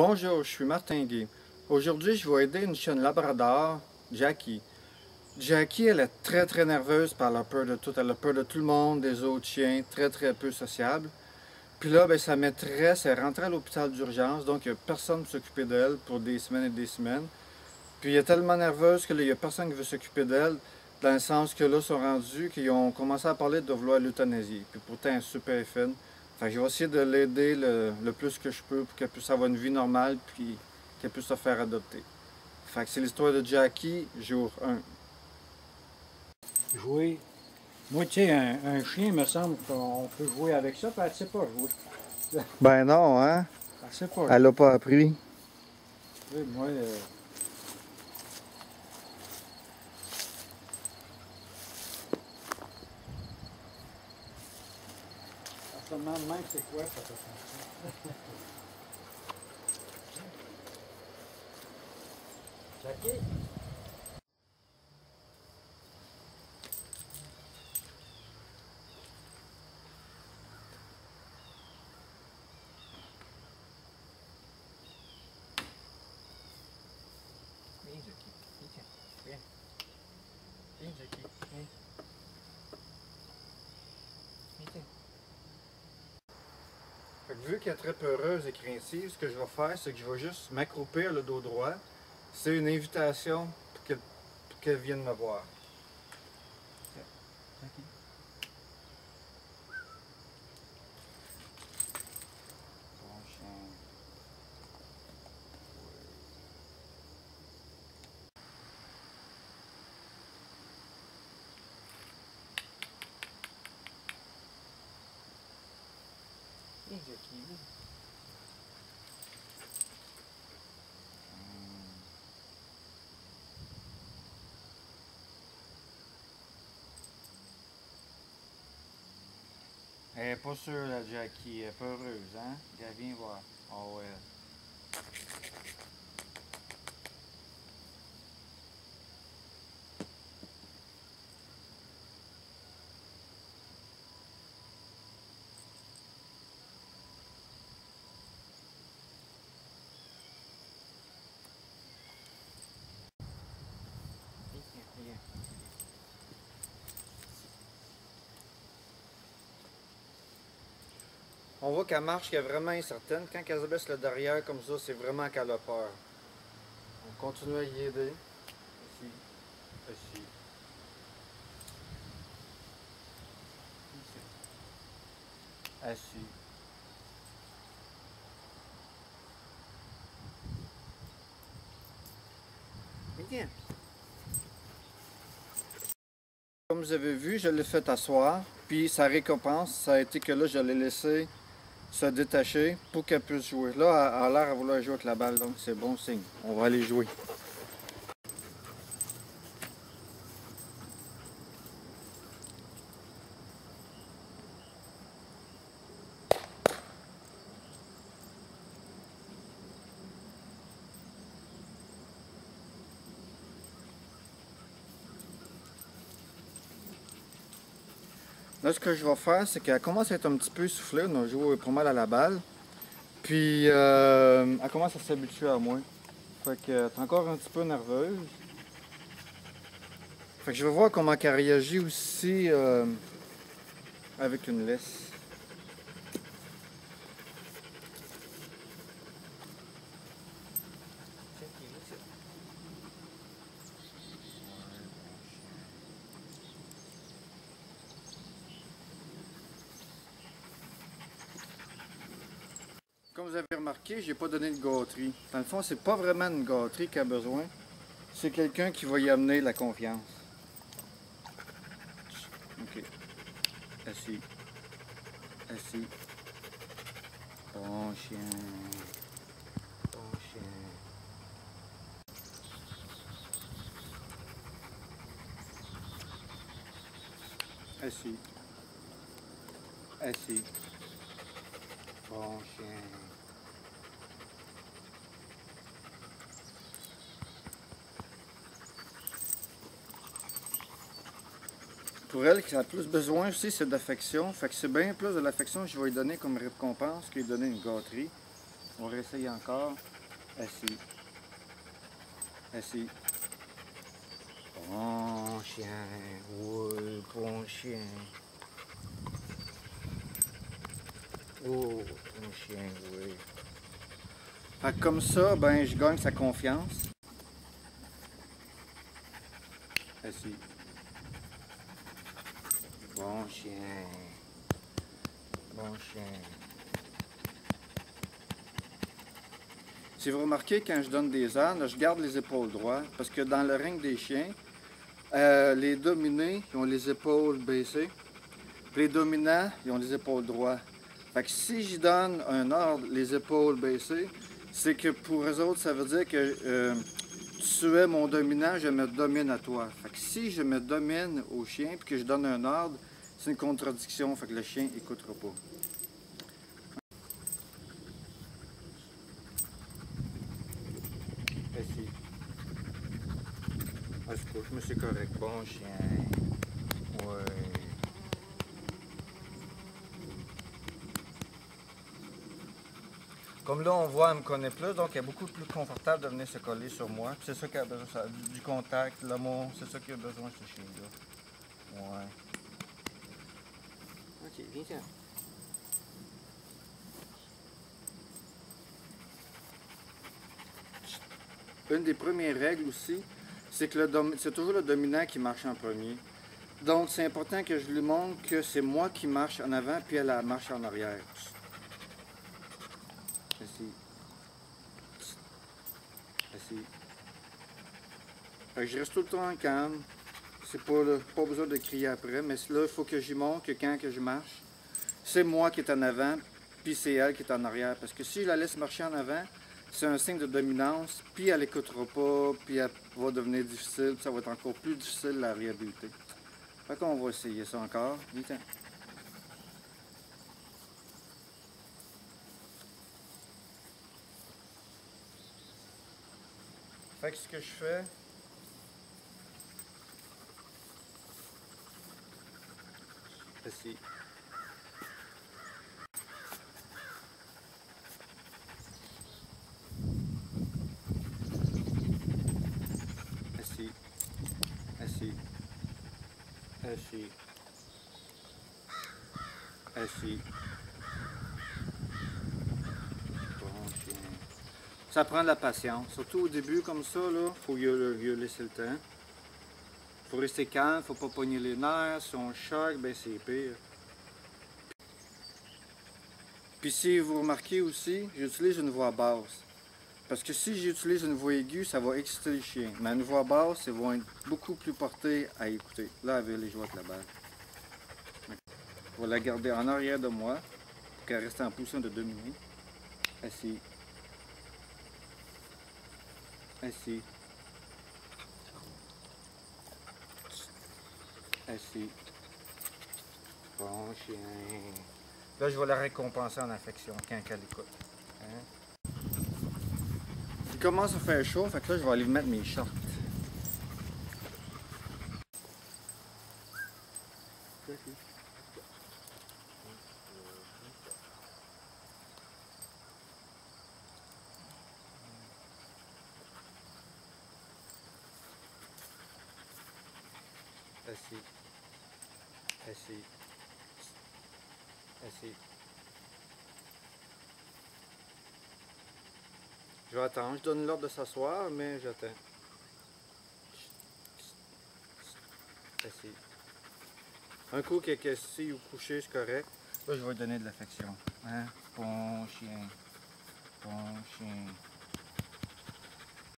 Bonjour, je suis Martin Gay. Aujourd'hui, je vais aider une chienne labrador, Jackie. Jackie, elle est très nerveuse par la peur de tout. Elle a peur de tout le monde, des autres chiens, très peu sociable. Puis là, sa maîtresse est rentrée à l'hôpital d'urgence, donc il n'y a personne pour s'occuper d'elle pour des semaines et des semaines. Puis elle est tellement nerveuse que là, il n'y a personne qui veut s'occuper d'elle, dans le sens que là, ils sont rendus qu'ils ont commencé à parler de vouloir l'euthanasie. Puis pourtant, elle est super fine. Fait que je vais essayer de l'aider le plus que je peux pour qu'elle puisse avoir une vie normale puis qu'elle puisse se faire adopter. Fait que c'est l'histoire de Jackie, jour 1. Jouer. Moi, tu sais, un chien, il me semble qu'on peut jouer avec ça, puis elle ne sait pas jouer. Ben non, hein? Elle sait pas. Elle l'a pas appris. Oui, moi, elle se demande même c'est quoi, ça peut faire ça. Jackie? Viens, Jackie. Viens. Viens, Jackie. Viens. Viens. Fait que vu qu'elle est très peureuse et craintive, ce que je vais faire, c'est que je vais juste m'accroupir le dos droit. C'est une invitation pour qu'elle vienne me voir. Jackie. Bon chien. Viens, Jackie, viens. Elle est pas sûre, la Jackie. Elle est peureuse, hein? Elle vient voir. Oh, ouais. Viens. On voit qu'elle marche, qu'elle est vraiment incertaine. Quand elle se baisse le derrière comme ça, c'est vraiment qu'elle a peur. On continue à y aider. Ici. Ici. Assis. Viens. Comme vous avez vu, je l'ai fait asseoir. Puis sa récompense, ça a été que là, je l'ai laissé se détacher pour qu'elle puisse jouer. Là, elle a l'air à vouloir jouer avec la balle, donc c'est bon signe. On va aller jouer. Là, ce que je vais faire, c'est qu'elle commence à être un petit peu essoufflée. On a joué pas mal à la balle. Puis, elle commence à s'habituer à moi. Fait qu'elle est encore un petit peu nerveuse. Fait que je vais voir comment elle réagit aussi avec une laisse. Comme vous avez remarqué, j'ai pas donné de gâterie. Dans le fond, c'est pas vraiment une gâterie qu'elle a besoin. C'est quelqu'un qui va y amener la confiance. Ok. Assis. Assis. Bon chien. Bon chien. Assis. Assis. Bon chien. Pour elle, qui a plus besoin aussi, c'est d'affection. Fait que c'est bien plus de l'affection que je vais lui donner comme récompense que lui donner une gâterie. On va réessayer encore. Assis. Assis. Bon chien. Oui, bon chien. Oh, bon chien, oui. Fait que comme ça, ben, je gagne sa confiance. Assis. Bon chien. Bon chien. Si vous remarquez, quand je donne des ordres, je garde les épaules droites, parce que dans le règne des chiens, les dominés, ils ont les épaules baissées, puis les dominants, ils ont les épaules droites. Fait que si je donne un ordre, les épaules baissées, c'est que pour eux autres, ça veut dire que tu es mon dominant, je me domine à toi. Fait que si je me domine au chien, puis que je donne un ordre, c'est une contradiction, fait que le chien n'écoutera pas. Assis. Ah, je couche, mais c'est correct. Bon chien. Ouais. Comme là, on voit, elle me connaît plus, donc elle est beaucoup plus confortable de venir se coller sur moi. C'est ça qu'elle a besoin, du contact, l'amour, c'est ça qu'il a besoin, ce chien-là. Ouais. Ok, viens. Une des premières règles aussi, c'est que c'est toujours le dominant qui marche en premier. Donc, c'est important que je lui montre que c'est moi qui marche en avant, puis elle marche en arrière. Assis. Assis. Fait que je reste tout le temps calme. C'est pas besoin de crier après, mais là, il faut que j'y montre que quand que je marche, c'est moi qui est en avant, puis c'est elle qui est en arrière. Parce que si je la laisse marcher en avant, c'est un signe de dominance, puis elle n'écoutera pas, puis elle va devenir difficile, puis ça va être encore plus difficile la réhabiliter. Fait qu'on va essayer ça encore. Vite. Fait que ce que je fais, assis. Assis. Assis. Assis. Assis. Bon chien. Ça prend de la patience. Surtout au début comme ça, là, faut lui laisser le temps. Faut rester calme, faut pas pogner les nerfs. Si on choque, ben c'est pire. Puis si vous remarquez aussi, j'utilise une voix basse. Parce que si j'utilise une voix aiguë, ça va exciter le chien. Mais une voix basse, ils vont être beaucoup plus portés à écouter. Là, avec les jouets de la balle. Je vais la garder en arrière de moi pour qu'elle reste en position de dominer. Assis. Assis. Assis. Bon chien. Là, je vais la récompenser en affection quand elle écoute. Hein? Il commence à faire chaud, fait que là, je vais aller mettre mes shorts. Assis. Assis. Assis. Je vais attendre. Je donne l'ordre de s'asseoir, mais j'attends. Assis. Un coup qu'il est assis ou couché, c'est correct. Là, je vais lui donner de l'affection. Hein? Bon chien. Bon chien.